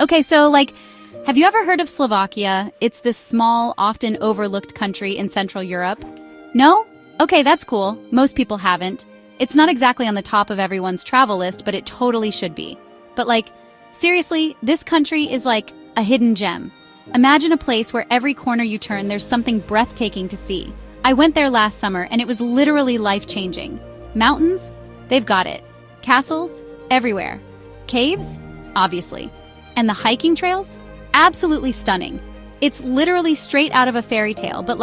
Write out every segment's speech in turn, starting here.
Okay, so have you ever heard of Slovakia? It's this small, often overlooked country in Central Europe. No? Okay, that's cool. Most people haven't. It's not exactly on the top of everyone's travel list, but it totally should be. But seriously, this country is like a hidden gem. Imagine a place where every corner you turn, there's something breathtaking to see. I went there last summer and it was literally life-changing. Mountains? They've got it. Castles? Everywhere. Caves? Obviously. And the hiking trails? Absolutely stunning. It's literally straight out of a fairy tale, but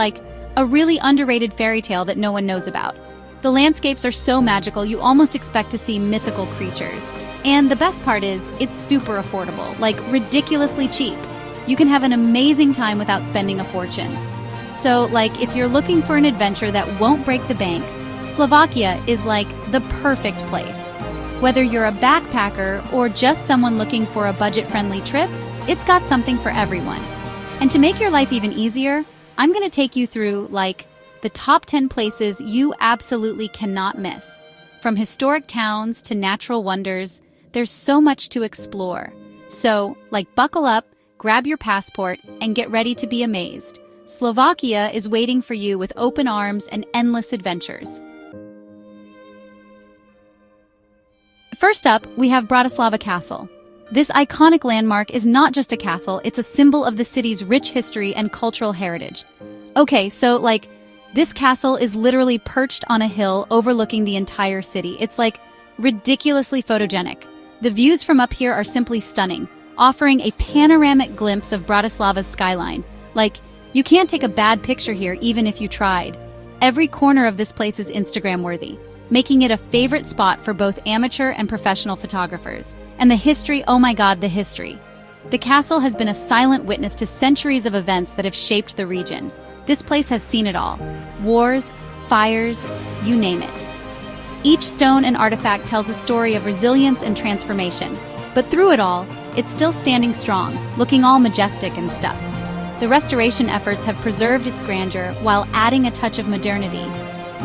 a really underrated fairy tale that no one knows about. The landscapes are so magical, you almost expect to see mythical creatures. And the best part is, it's super affordable, ridiculously cheap. You can have an amazing time without spending a fortune. So, if you're looking for an adventure that won't break the bank, Slovakia is the perfect place. Whether you're a backpacker or just someone looking for a budget-friendly trip, it's got something for everyone. And to make your life even easier, I'm going to take you through, the top 10 places you absolutely cannot miss. From historic towns to natural wonders, there's so much to explore. So, buckle up, grab your passport, and get ready to be amazed. Slovakia is waiting for you with open arms and endless adventures. First up, we have Bratislava Castle. This iconic landmark is not just a castle, it's a symbol of the city's rich history and cultural heritage. Okay, so this castle is literally perched on a hill overlooking the entire city. It's ridiculously photogenic. The views from up here are simply stunning, offering a panoramic glimpse of Bratislava's skyline. You can't take a bad picture here even if you tried. Every corner of this place is Instagram-worthy, making it a favorite spot for both amateur and professional photographers. And the history, oh my god, the history. The castle has been a silent witness to centuries of events that have shaped the region. This place has seen it all. Wars, fires, you name it. Each stone and artifact tells a story of resilience and transformation. But through it all, it's still standing strong, looking all majestic and stuff. The restoration efforts have preserved its grandeur while adding a touch of modernity.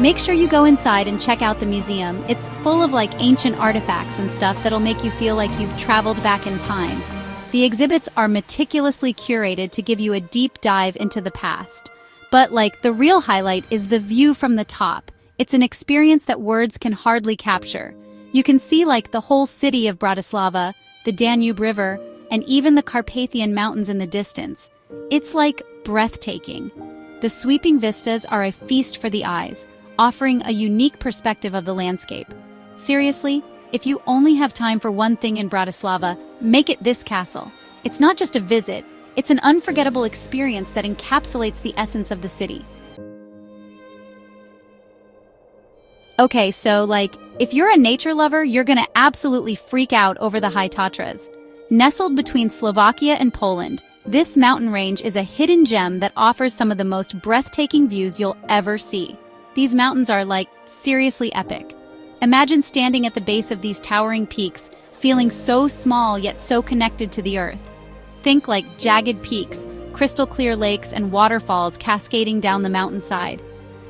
Make sure you go inside and check out the museum. It's full of ancient artifacts and stuff that'll make you feel like you've traveled back in time. The exhibits are meticulously curated to give you a deep dive into the past. But the real highlight is the view from the top. It's an experience that words can hardly capture. You can see the whole city of Bratislava, the Danube River, and even the Carpathian Mountains in the distance. It's breathtaking. The sweeping vistas are a feast for the eyes, offering a unique perspective of the landscape. Seriously, if you only have time for one thing in Bratislava, make it this castle. It's not just a visit, it's an unforgettable experience that encapsulates the essence of the city. Okay, so if you're a nature lover, you're gonna absolutely freak out over the High Tatras. Nestled between Slovakia and Poland, this mountain range is a hidden gem that offers some of the most breathtaking views you'll ever see. These mountains are seriously epic. Imagine standing at the base of these towering peaks, feeling so small yet so connected to the earth. Think jagged peaks, crystal clear lakes, and waterfalls cascading down the mountainside.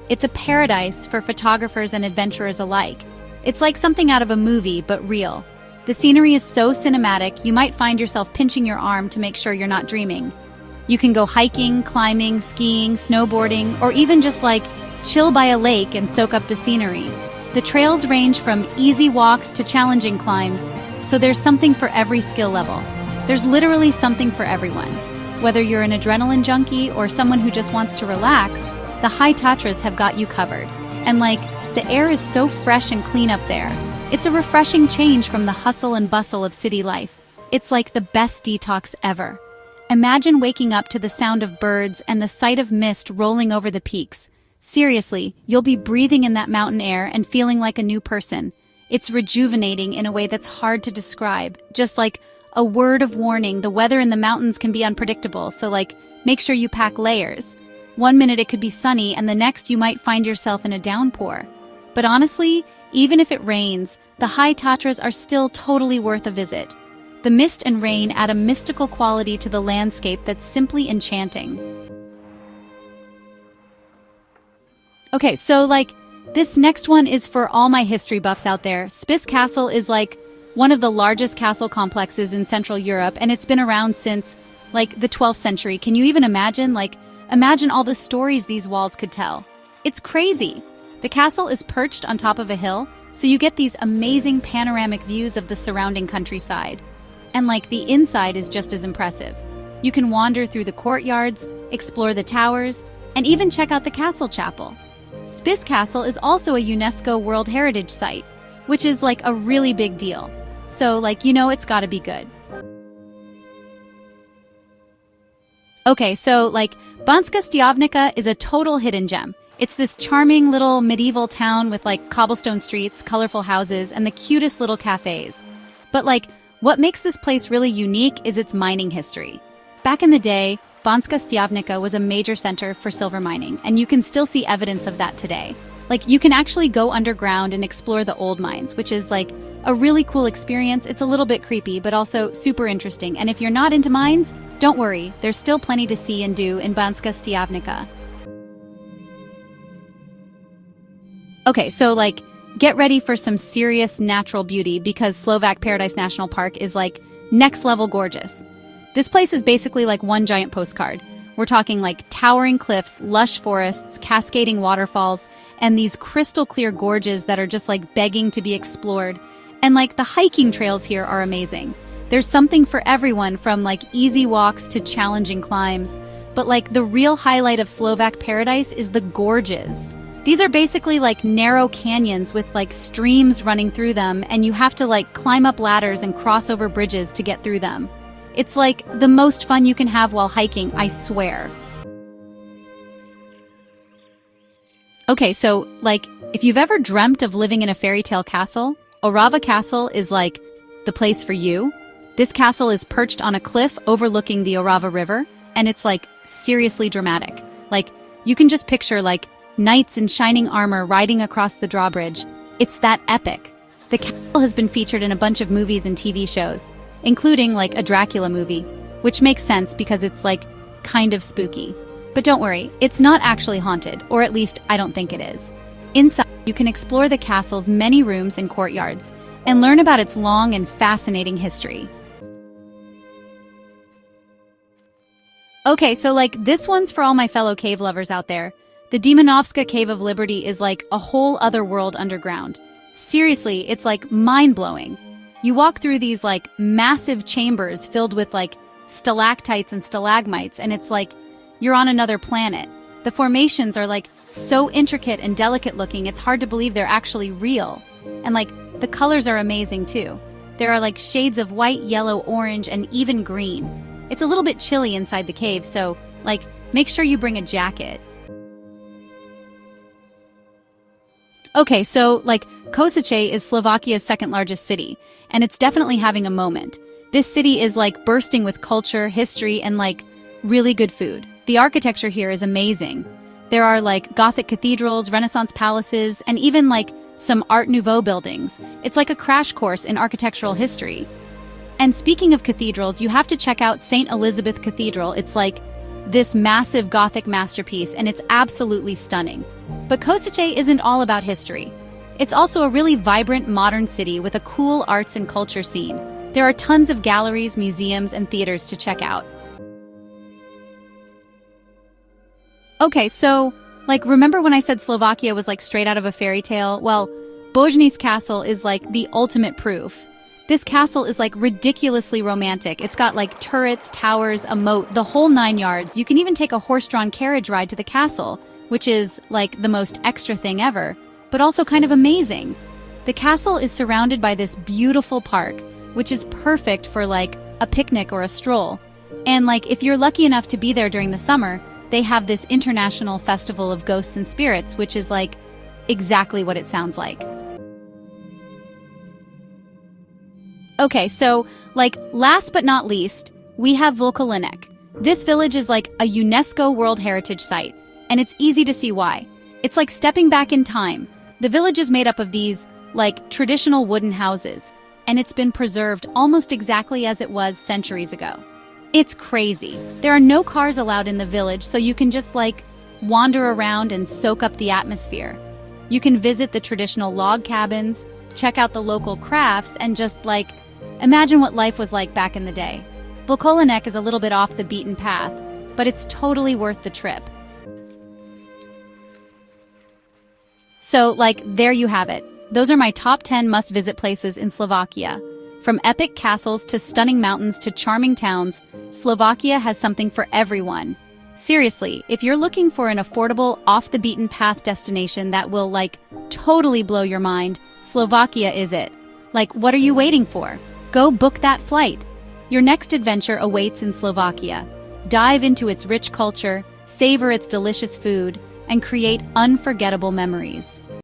It's a paradise for photographers and adventurers alike. It's like something out of a movie, but real. The scenery is so cinematic, you might find yourself pinching your arm to make sure you're not dreaming. You can go hiking, climbing, skiing, snowboarding, or even just chill by a lake and soak up the scenery. The trails range from easy walks to challenging climbs, so there's something for every skill level. There's literally something for everyone. Whether you're an adrenaline junkie or someone who just wants to relax, the High Tatras have got you covered. And the air is so fresh and clean up there. It's a refreshing change from the hustle and bustle of city life. It's the best detox ever. Imagine waking up to the sound of birds and the sight of mist rolling over the peaks. Seriously, you'll be breathing in that mountain air and feeling like a new person. It's rejuvenating in a way that's hard to describe. Just a word of warning, the weather in the mountains can be unpredictable, so make sure you pack layers. One minute it could be sunny and the next you might find yourself in a downpour. But honestly, even if it rains, the High Tatras are still totally worth a visit. The mist and rain add a mystical quality to the landscape that's simply enchanting. Okay, so this next one is for all my history buffs out there. Spiss Castle is one of the largest castle complexes in Central Europe, and it's been around since, like, the 12th century. Can you even imagine? Imagine all the stories these walls could tell. It's crazy. The castle is perched on top of a hill, so you get these amazing panoramic views of the surrounding countryside. And, the inside is just as impressive. You can wander through the courtyards, explore the towers, and even check out the castle chapel. Spiss Castle is also a UNESCO World Heritage Site, which is a really big deal. So it's gotta be good. Okay, so Banska Štiavnica is a total hidden gem. It's this charming little medieval town with cobblestone streets, colorful houses, and the cutest little cafes. But what makes this place really unique is its mining history. Back in the day, Banska Štiavnica was a major center for silver mining, and you can still see evidence of that today. You can actually go underground and explore the old mines, which is a really cool experience. It's a little bit creepy, but also super interesting. And if you're not into mines, don't worry, there's still plenty to see and do in Banska Štiavnica. Okay, so get ready for some serious natural beauty because Slovak Paradise National Park is next level gorgeous. This place is basically one giant postcard. We're talking towering cliffs, lush forests, cascading waterfalls, and these crystal clear gorges that are just begging to be explored. And the hiking trails here are amazing. There's something for everyone from easy walks to challenging climbs. But the real highlight of Slovak Paradise is the gorges. These are basically narrow canyons with streams running through them, and you have to climb up ladders and cross over bridges to get through them. It's the most fun you can have while hiking, I swear. Okay, so if you've ever dreamt of living in a fairy tale castle, Orava Castle is the place for you. This castle is perched on a cliff overlooking the Orava River, and it's seriously dramatic. You can just picture knights in shining armor riding across the drawbridge. It's that epic. The castle has been featured in a bunch of movies and TV shows, including a Dracula movie, which makes sense because it's kind of spooky. But don't worry, it's not actually haunted, or at least I don't think it is. Inside, you can explore the castle's many rooms and courtyards, and learn about its long and fascinating history. Okay, so this one's for all my fellow cave lovers out there. The Demonovska Cave of Liberty is a whole other world underground. Seriously, it's mind-blowing. You walk through these massive chambers filled with stalactites and stalagmites, and it's you're on another planet. The formations are so intricate and delicate looking, it's hard to believe they're actually real. And the colors are amazing too. There are shades of white, yellow, orange, and even green. It's a little bit chilly inside the cave, so make sure you bring a jacket. Okay, so Košice is Slovakia's second largest city, and it's definitely having a moment. This city is bursting with culture, history, and really good food. The architecture here is amazing. There are Gothic cathedrals, Renaissance palaces, and even some Art Nouveau buildings. It's a crash course in architectural history. And speaking of cathedrals, you have to check out St. Elizabeth Cathedral. It's this massive Gothic masterpiece, and it's absolutely stunning. But Košice isn't all about history. It's also a really vibrant modern city with a cool arts and culture scene. There are tons of galleries, museums, and theaters to check out. Okay, so, remember when I said Slovakia was straight out of a fairy tale? Well, Božni's castle is the ultimate proof. This castle is ridiculously romantic. It's got turrets, towers, a moat, the whole 9 yards. You can even take a horse-drawn carriage ride to the castle, which is the most extra thing ever, but also kind of amazing. The castle is surrounded by this beautiful park, which is perfect for a picnic or a stroll. And if you're lucky enough to be there during the summer, they have this international festival of ghosts and spirits, which is exactly what it sounds like. Okay, so, last but not least, we have Vulkalinek. This village is a UNESCO World Heritage Site, and it's easy to see why. It's stepping back in time. The village is made up of these, traditional wooden houses, and it's been preserved almost exactly as it was centuries ago. It's crazy. There are no cars allowed in the village, so you can just, wander around and soak up the atmosphere. You can visit the traditional log cabins, check out the local crafts, and just imagine what life was like back in the day. Volkolenek is a little bit off the beaten path, but it's totally worth the trip. So, there you have it. Those are my top 10 must-visit places in Slovakia. From epic castles to stunning mountains to charming towns, Slovakia has something for everyone. Seriously, if you're looking for an affordable, off-the-beaten-path destination that will, totally blow your mind, Slovakia is it. What are you waiting for? Go book that flight. Your next adventure awaits in Slovakia. Dive into its rich culture, savor its delicious food, and create unforgettable memories.